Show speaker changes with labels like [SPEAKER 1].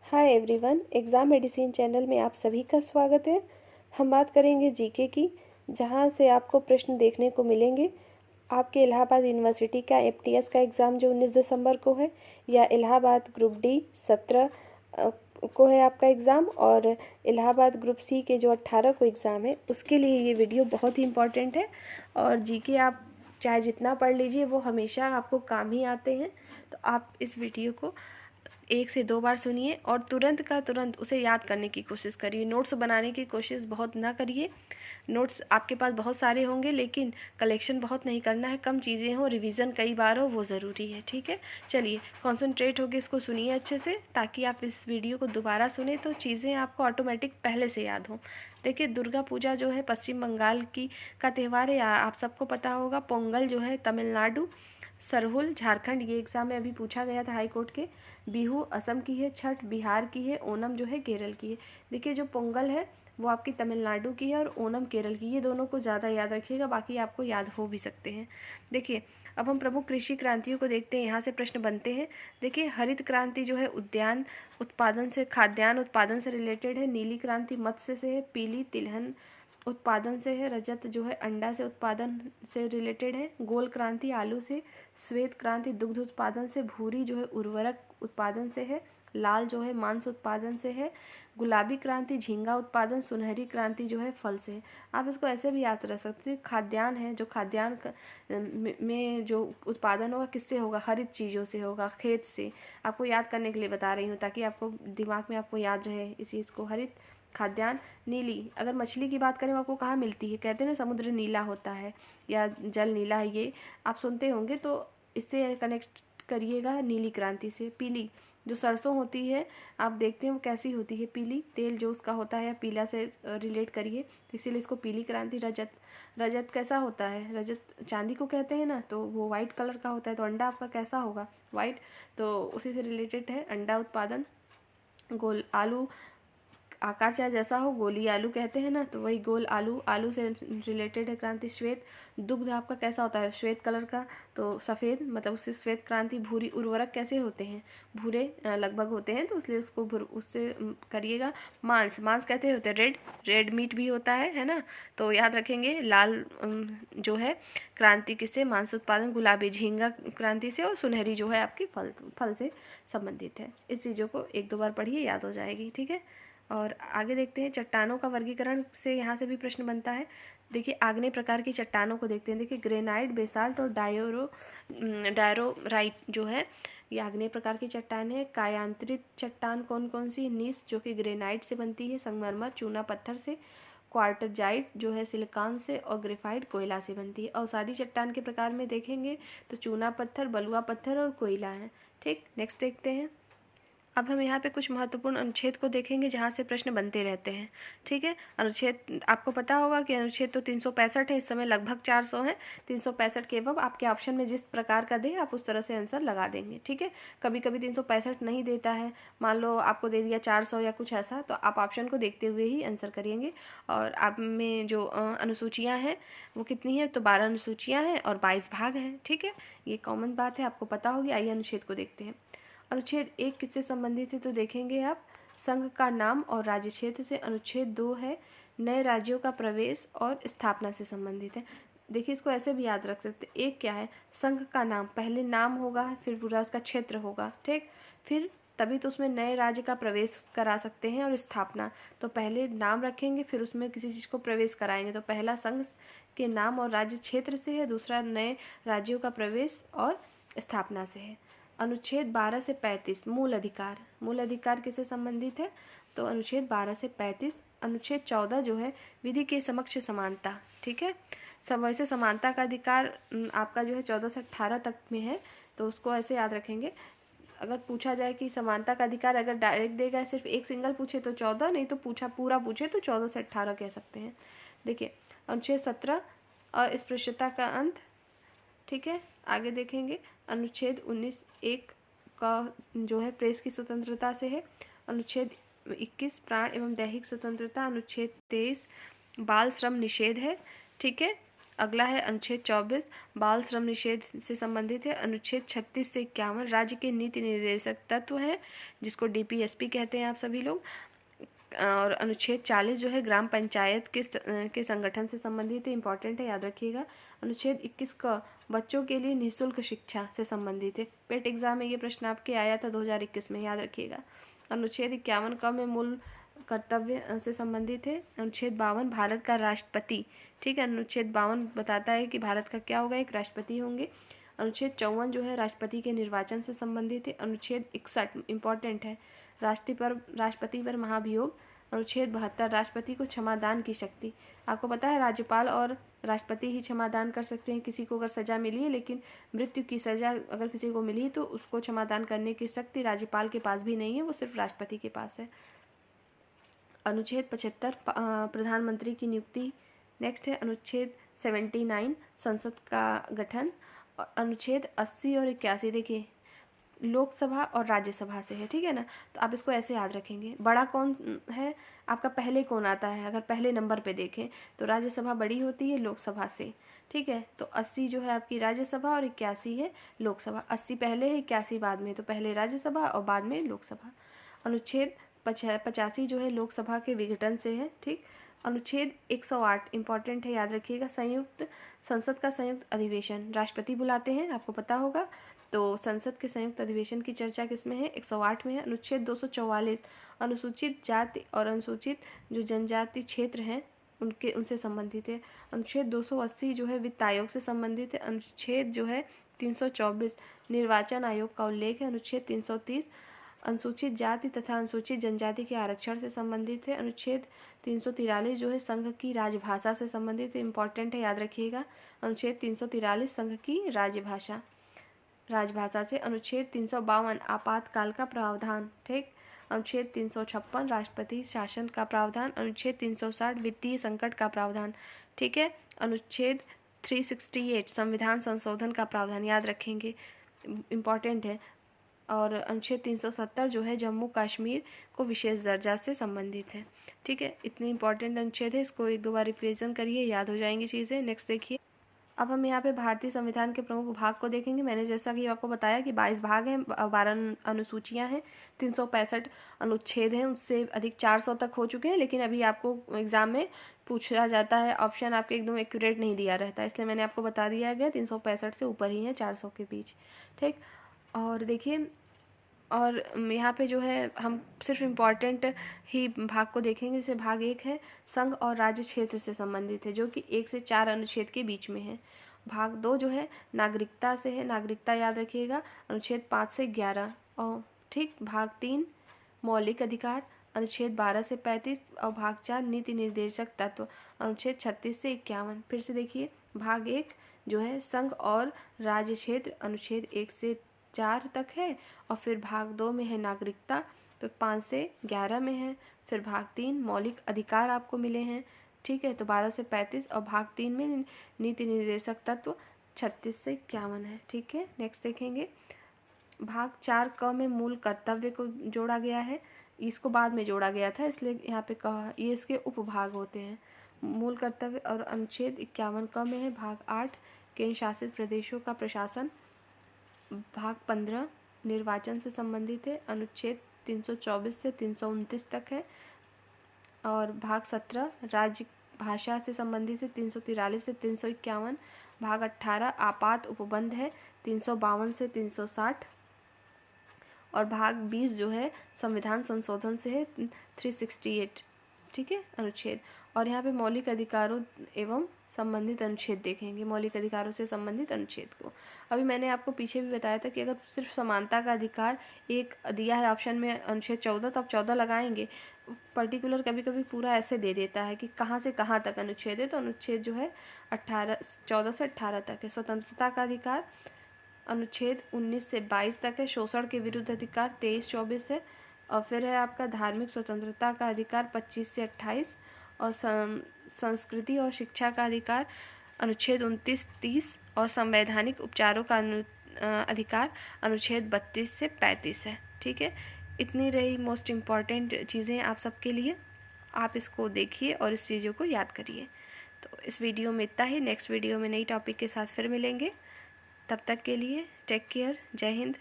[SPEAKER 1] Hi everyone, exam medicine channel में आप सभी का स्वागत है। हम बात करेंगे जीके की, जहां से आपको प्रश्न देखने को मिलेंगे। आपके इलाहाबाद यूनिवर्सिटी का एफटीएस का एग्ज़ाम जो 19 दिसंबर को है, या इलाहाबाद ग्रुप डी 17 को है आपका एग्ज़ाम, और इलाहाबाद ग्रुप सी के जो 18 को एग्ज़ाम है, उसके लिए ये वीडियो बहुत ही इम्पॉर्टेंट है। और जीके आप चाहे जितना पढ़ लीजिए, वो हमेशा आपको काम ही आते हैं। तो आप इस वीडियो को 1 से 2 बार सुनिए और तुरंत का तुरंत उसे याद करने की कोशिश करिए। नोट्स बनाने की कोशिश बहुत ना करिए। नोट्स आपके पास बहुत सारे होंगे, लेकिन कलेक्शन बहुत नहीं करना है। कम चीज़ें हो, रिवीजन कई बार हो, वो ज़रूरी है। ठीक है, चलिए कॉन्सेंट्रेट होकर इसको सुनिए अच्छे से, ताकि आप इस वीडियो को दोबारा सुने तो चीज़ें आपको ऑटोमेटिक पहले से याद हों। देखिए, दुर्गा पूजा जो है पश्चिम बंगाल की का त्यौहार है, आप सबको पता होगा। पोंगल जो है तमिलनाडु, सरहुल झारखंड, ये एग्ज़ाम में अभी पूछा गया था हाई कोर्ट के। बिहू असम की है, छठ बिहार की है, ओणम जो है केरल की है। देखिए, जो पोंगल है वो आपकी तमिलनाडु की है और ओणम केरल की। ये दोनों को ज़्यादा याद रखिएगा, बाकी आपको याद हो भी सकते हैं। देखिए, अब हम प्रमुख कृषि क्रांतियों को देखते हैं। यहाँ से प्रश्न बनते हैं। देखिए, हरित क्रांति जो है उद्यान उत्पादन से, खाद्यान्न उत्पादन से रिलेटेड है। नीली क्रांति मत्स्य से है। पीली तिलहन उत्पादन से है। रजत जो है अंडा से उत्पादन से रिलेटेड है। गोल क्रांति आलू से। श्वेत क्रांति दुग्ध उत्पादन से। भूरी जो है उर्वरक उत्पादन से है। लाल जो है मांस उत्पादन से है। गुलाबी क्रांति झींगा उत्पादन। सुनहरी क्रांति जो है फल से है। आप इसको ऐसे भी याद रख सकते हैं। खाद्यान्न है, जो खाद्यान्न में जो उत्पादन होगा किससे होगा? हरित चीज़ों से होगा, खेत से। आपको याद करने के लिए बता रही हूँ, ताकि आपको दिमाग में आपको याद रहे इस चीज़ को। हरित खाद्यान्न। नीली, अगर मछली की बात करें, वो आपको कहाँ मिलती है? कहते हैं ना, समुद्र नीला होता है या जल नीला है, ये आप सुनते होंगे, तो इससे कनेक्ट करिएगा नीली क्रांति से। पीली, जो सरसों होती है, आप देखते हैं वो कैसी होती है, पीली। तेल जो उसका होता है, पीला से रिलेट करिए, तो इसीलिए इसको पीली क्रांति। रजत, रजत कैसा होता है? रजत चांदी को कहते हैं ना, तो वो वाइट कलर का होता है। तो अंडा आपका कैसा होगा? वाइट। तो उसी से रिलेटेड है अंडा उत्पादन। गोल आलू, आकार चाहे जैसा हो, गोली आलू कहते हैं ना, तो वही गोल आलू, आलू से रिलेटेड है क्रांति। श्वेत, दुग्ध आपका कैसा होता है? श्वेत कलर का, तो सफ़ेद, मतलब उससे श्वेत क्रांति। भूरी, उर्वरक कैसे होते हैं? भूरे लगभग होते हैं, तो इसलिए उसको उससे करिएगा। मांस, मांस कहते होते हैं रेड, रेड मीट भी होता है ना, तो याद रखेंगे। लाल जो है क्रांति किससे? मांस उत्पादन। गुलाबी झींगा क्रांति से। और सुनहरी जो है आपकी फल से संबंधित है। इस चीज़ों को 1-2 बार पढ़िए, याद हो जाएगी। ठीक है, और आगे देखते हैं। चट्टानों का वर्गीकरण से यहाँ से भी प्रश्न बनता है। देखिए, आग्नेय प्रकार की चट्टानों को देखते हैं। देखिए, ग्रेनाइट, बेसाल्ट और डायरोराइट जो है, ये आग्नेय प्रकार की चट्टान है। कायांतरित चट्टान कौन कौन सी? नीस जो कि ग्रेनाइट से बनती है। संगमरमर चूना पत्थर से। क्वार्टरजाइट जो है सिलिकॉन से। और ग्रेफाइट कोयला से बनती है। अवसादी चट्टान के प्रकार में देखेंगे तो चूना पत्थर, बलुआ पत्थर और कोयला है। ठीक, नेक्स्ट देखते हैं। अब हम यहाँ पे कुछ महत्वपूर्ण अनुच्छेद को देखेंगे, जहाँ से प्रश्न बनते रहते हैं। ठीक है, अनुच्छेद आपको पता होगा कि अनुच्छेद तो 365 है, इस समय लगभग 400 है। 365 के एवं आपके ऑप्शन में जिस प्रकार का दे, आप उस तरह से आंसर लगा देंगे। ठीक है, कभी कभी 365 नहीं देता है, मान लो आपको दे दिया 400 या कुछ ऐसा, तो आप ऑप्शन को देखते हुए ही आंसर करेंगे। और आप में जो अनुसूचियाँ हैं वो कितनी है? तो 12 अनुसूचियाँ हैं और 22 भाग हैं। ठीक है, ये कॉमन बात है, आपको पता होगी। आइए अनुच्छेद को देखते हैं। अनुच्छेद 1 किससे संबंधित है? तो देखेंगे आप, संघ का नाम और राज्य क्षेत्र से। अनुच्छेद 2 है नए राज्यों का प्रवेश और स्थापना से संबंधित है। देखिए, इसको ऐसे भी याद रख सकते। एक क्या है? संघ का नाम, पहले नाम होगा, फिर पूरा उसका क्षेत्र होगा। ठीक, फिर तभी तो उसमें नए राज्य का प्रवेश करा सकते हैं। और स्थापना, तो पहले नाम रखेंगे, फिर उसमें किसी चीज़ को प्रवेश कराएंगे। तो पहला संघ के नाम और राज्य क्षेत्र से है, दूसरा नए राज्यों का प्रवेश और स्थापना से है। अनुच्छेद 12 से 35 मूल अधिकार, मूल अधिकार किससे संबंधित है? तो अनुच्छेद 12 से 35। अनुच्छेद 14 जो है विधि के समक्ष समानता। ठीक है, वैसे समानता का अधिकार आपका जो है 14 से 18 तक में है, तो उसको ऐसे याद रखेंगे। अगर पूछा जाए कि समानता का अधिकार अगर डायरेक्ट देगा, सिर्फ एक सिंगल पूछे तो 14, नहीं तो पूरा पूछे तो 14 से 18 कह सकते हैं। देखिए, अनुच्छेद 17 अस्पृश्यता का अंत। ठीक है, आगे देखेंगे। अनुच्छेद 19(1) का जो है प्रेस की स्वतंत्रता से है। अनुच्छेद 21 प्राण एवं दैहिक स्वतंत्रता। अनुच्छेद 23 बाल श्रम निषेध है। ठीक है, अगला है अनुच्छेद 24 बाल श्रम निषेध से संबंधित है। अनुच्छेद 36 से 51 राज्य के नीति निर्देशक तत्व हैं, जिसको डीपीएसपी कहते हैं आप सभी लोग। और अनुच्छेद 40 जो है ग्राम पंचायत के संगठन से संबंधित है, इंपॉर्टेंट है, याद रखिएगा। अनुच्छेद 21 का बच्चों के लिए निःशुल्क शिक्षा से संबंधित है। पेट एग्जाम में ये प्रश्न आपके आया था 2021 में, याद रखिएगा। अनुच्छेद 51 का में मूल कर्तव्य से संबंधित है। अनुच्छेद 52 भारत का राष्ट्रपति, ठीक है, अनुच्छेद 52 बताता है कि भारत का क्या होगा, एक राष्ट्रपति होंगे। अनुच्छेद 54 जो है राष्ट्रपति के निर्वाचन से संबंधित है। अनुच्छेद 61 इंपॉर्टेंट है, राष्ट्रपति पर महाभियोग। अनुच्छेद 72 राष्ट्रपति को क्षमादान की शक्ति। आपको पता है राज्यपाल और राष्ट्रपति ही क्षमादान कर सकते हैं किसी को अगर सजा मिली है, लेकिन मृत्यु की सजा अगर किसी को मिली है तो उसको क्षमादान करने की शक्ति राज्यपाल के पास भी नहीं है, वो सिर्फ राष्ट्रपति के पास है। अनुच्छेद 75 प्रधानमंत्री की नियुक्ति। नेक्स्ट है अनुच्छेद 79 संसद का गठन। अनुच्छेद 80 और 81 देखिए लोकसभा और राज्यसभा से है, ठीक है ना। तो आप इसको ऐसे याद रखेंगे, बड़ा कौन है आपका, पहले कौन आता है, अगर पहले नंबर पे देखें तो राज्यसभा बड़ी होती है लोकसभा से, ठीक है। तो 80 जो है आपकी राज्यसभा और 81 है लोकसभा। 80 पहले है, 81 बाद में, तो पहले राज्यसभा और बाद में लोकसभा। अनुच्छेद 85 जो है लोकसभा के विघटन से है, ठीक। अनुच्छेद 108 इंपॉर्टेंट है, याद रखिएगा। संसद का संयुक्त अधिवेशन राष्ट्रपति बुलाते हैं, आपको पता होगा। तो संसद के संयुक्त अधिवेशन की चर्चा किसमें है, 108 में है। अनुच्छेद 244 अनुसूचित जाति और अनुसूचित जो जनजाति क्षेत्र हैं उनसे संबंधित है। अनुच्छेद 280 जो है वित्त आयोग से संबंधित है। अनुच्छेद जो है 324 निर्वाचन आयोग का उल्लेख है। अनुच्छेद 330 अनुसूचित जाति तथा अनुसूचित जनजाति के आरक्षण से संबंधित है। अनुच्छेद 343 जो है संघ की राजभाषा से संबंधित है, इंपॉर्टेंट है, याद रखिएगा। अनुच्छेद 343 संघ की राजभाषा से। अनुच्छेद 352 आपातकाल का प्रावधान, ठीक। अनुच्छेद 356 राष्ट्रपति शासन का प्रावधान। अनुच्छेद 360 वित्तीय संकट का प्रावधान, ठीक है। अनुच्छेद 368 संविधान संशोधन का प्रावधान, याद रखेंगे, इंपॉर्टेंट है। और अनुच्छेद 370 जो है जम्मू कश्मीर को विशेष दर्जा से संबंधित है, ठीक है। इतने इंपॉर्टेंट अनुच्छेद है, इसको एक दो बार रिविजन करिए, याद हो जाएंगी चीज़ें। नेक्स्ट देखिए, अब हम यहाँ पे भारतीय संविधान के प्रमुख भाग को देखेंगे। मैंने जैसा कि आपको बताया कि 22 भाग हैं, 12 अनुसूचियाँ हैं, 365 अनुच्छेद हैं, उससे अधिक 400 तक हो चुके हैं। लेकिन अभी आपको एग्जाम में पूछा जाता है, ऑप्शन आपके एकदम एक्यूरेट नहीं दिया रहता है, इसलिए मैंने आपको बता दिया गया 365 से ऊपर ही है, 400 के बीच, ठीक। और देखिए, और यहाँ पे जो है हम सिर्फ इम्पॉर्टेंट ही भाग को देखेंगे। जैसे भाग 1 है संघ और राज्य क्षेत्र से संबंधित है, जो कि 1 से 4 अनुच्छेद के बीच में है। भाग 2 जो है नागरिकता से है, नागरिकता याद रखिएगा, अनुच्छेद 5 से 11, और ठीक। भाग 3 मौलिक अधिकार, अनुच्छेद 12 से 35, और भाग 4 नीति निर्देशक तत्व, अनुच्छेद 36 से 51। फिर से देखिए, भाग 1 जो है संघ और राज्य क्षेत्र, अनुच्छेद 1 से 4 तक है। और फिर भाग 2 में है नागरिकता, तो 5 से 11 में है। फिर भाग 3 मौलिक अधिकार आपको मिले हैं, ठीक है, तो 12 से 35। और भाग 3 में नीति निर्देशक तत्व 36 से 51 है, ठीक है। नेक्स्ट देखेंगे, भाग 4 क में मूल कर्तव्य को जोड़ा गया है, इसको बाद में जोड़ा गया था, इसलिए यहाँ पे कहा, ये इसके उपभाग होते हैं, मूल कर्तव्य। और अनुच्छेद 51 क में है भाग 8 केंद्र शासित प्रदेशों का प्रशासन। भाग 15 निर्वाचन से संबंधित है, अनुच्छेद 324 से 329 तक है। और भाग 17 राज्य भाषा से संबंधित है, 343 से 351। भाग 18 आपात उपबंध है, 352 से 360। और भाग 20 जो है संविधान संशोधन से है, 368, ठीक है, अनुच्छेद। और यहाँ पे मौलिक अधिकारों एवं संबंधित अनुच्छेद देखेंगे, मौलिक अधिकारों से संबंधित अनुच्छेद को। अभी मैंने आपको पीछे भी बताया था कि अगर सिर्फ समानता का अधिकार एक दिया है ऑप्शन में अनुच्छेद 14, तो आप 14 लगाएंगे। पर्टिकुलर कभी कभी पूरा ऐसे दे देता है कि कहाँ से कहाँ तक अनुच्छेद है, तो अनुच्छेद जो है 14 से 18 तक है। स्वतंत्रता का अधिकार अनुच्छेद 19 से 22 तक है। शोषण के विरुद्ध अधिकार 23-24 है। और फिर है आपका धार्मिक स्वतंत्रता का अधिकार 25 से 28। और संस्कृति और शिक्षा का अधिकार अनुच्छेद 29-30। और संवैधानिक उपचारों का अधिकार अनुच्छेद 32 से 35 है, ठीक है। इतनी रही मोस्ट इम्पॉर्टेंट चीज़ें आप सबके लिए, आप इसको देखिए और इस चीज़ों को याद करिए। तो इस वीडियो में इतना ही। नेक्स्ट वीडियो में नई टॉपिक के साथ फिर मिलेंगे। तब तक के लिए टेक केयर। जय हिंद,